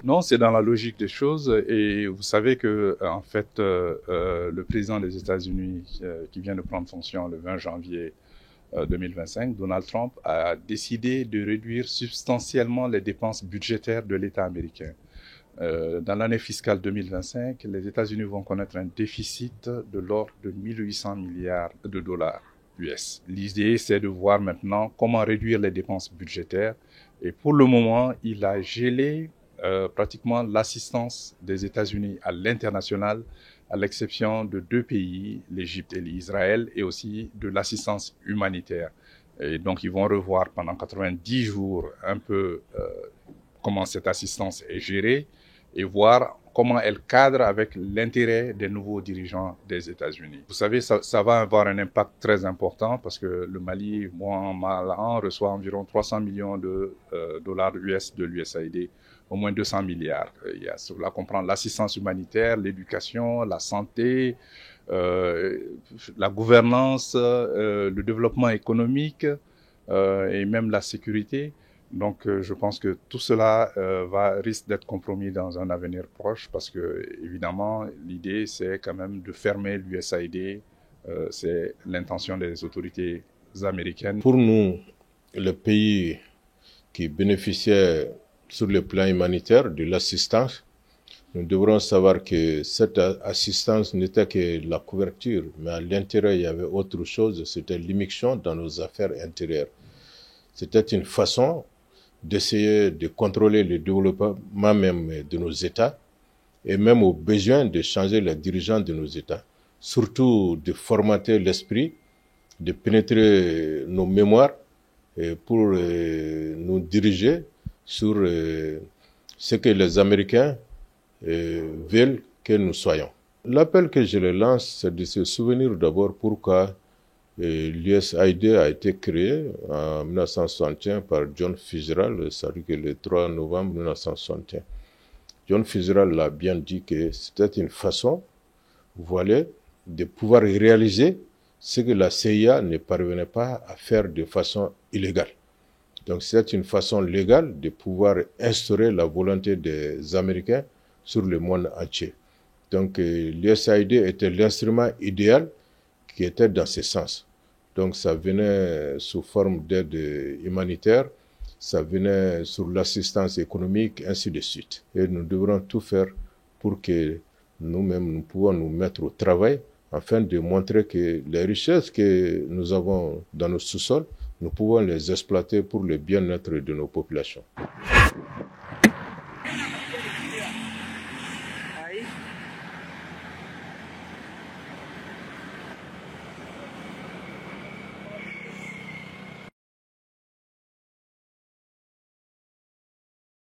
Non, c'est dans la logique des choses et vous savez que en fait le président des États-Unis qui vient de prendre fonction le 20 janvier 2025, Donald Trump a décidé de réduire substantiellement les dépenses budgétaires de l'État américain. Dans l'année fiscale 2025, les États-Unis vont connaître un déficit de l'ordre de 1800 milliards de dollars US. L'idée, c'est de voir maintenant comment réduire les dépenses budgétaires. Et pour le moment, il a gelé pratiquement l'assistance des États-Unis à l'international, à l'exception de 2 pays, l'Égypte et l'Israël, et aussi de l'assistance humanitaire. Et donc, ils vont revoir pendant 90 jours un peu comment cette assistance est gérée et voir comment elle cadre avec l'intérêt des nouveaux dirigeants des États-Unis. Vous savez, ça va avoir un impact très important parce que le Mali, mois mal an, reçoit environ 300 millions de dollars US de l'USAID, au moins 200 milliards. Il y a cela comprend l'assistance humanitaire, l'éducation, la santé, la gouvernance, le développement économique et même la sécurité. Donc, je pense que tout cela risque d'être compromis dans un avenir proche parce que, évidemment, l'idée, c'est quand même de fermer l'USAID. C'est l'intention des autorités américaines. Pour nous, le pays qui bénéficiait sur le plan humanitaire de l'assistance, nous devrons savoir que cette assistance n'était que la couverture, mais à l'intérieur, il y avait autre chose, c'était l'immixtion dans nos affaires intérieures. C'était une façon d'essayer de contrôler le développement même de nos États et même au besoin de changer les dirigeants de nos États. Surtout de formater l'esprit, de pénétrer nos mémoires pour nous diriger sur ce que les Américains veulent que nous soyons. L'appel que je le lance, c'est de se souvenir d'abord pourquoi l'USAID a été créé en 1961 par John Fitzgerald, c'est-à-dire que le 3 novembre 1961. John Fitzgerald l'a bien dit que c'était une façon, voilà, de pouvoir réaliser ce que la CIA ne parvenait pas à faire de façon illégale. Donc c'est une façon légale de pouvoir instaurer la volonté des Américains sur le monde entier. Donc l'USAID était l'instrument idéal qui était dans ce sens. Donc ça venait sous forme d'aide humanitaire, ça venait sur l'assistance économique, ainsi de suite. Et nous devrons tout faire pour que nous-mêmes, nous pouvons nous mettre au travail afin de montrer que les richesses que nous avons dans nos sous-sols, nous pouvons les exploiter pour le bien-être de nos populations.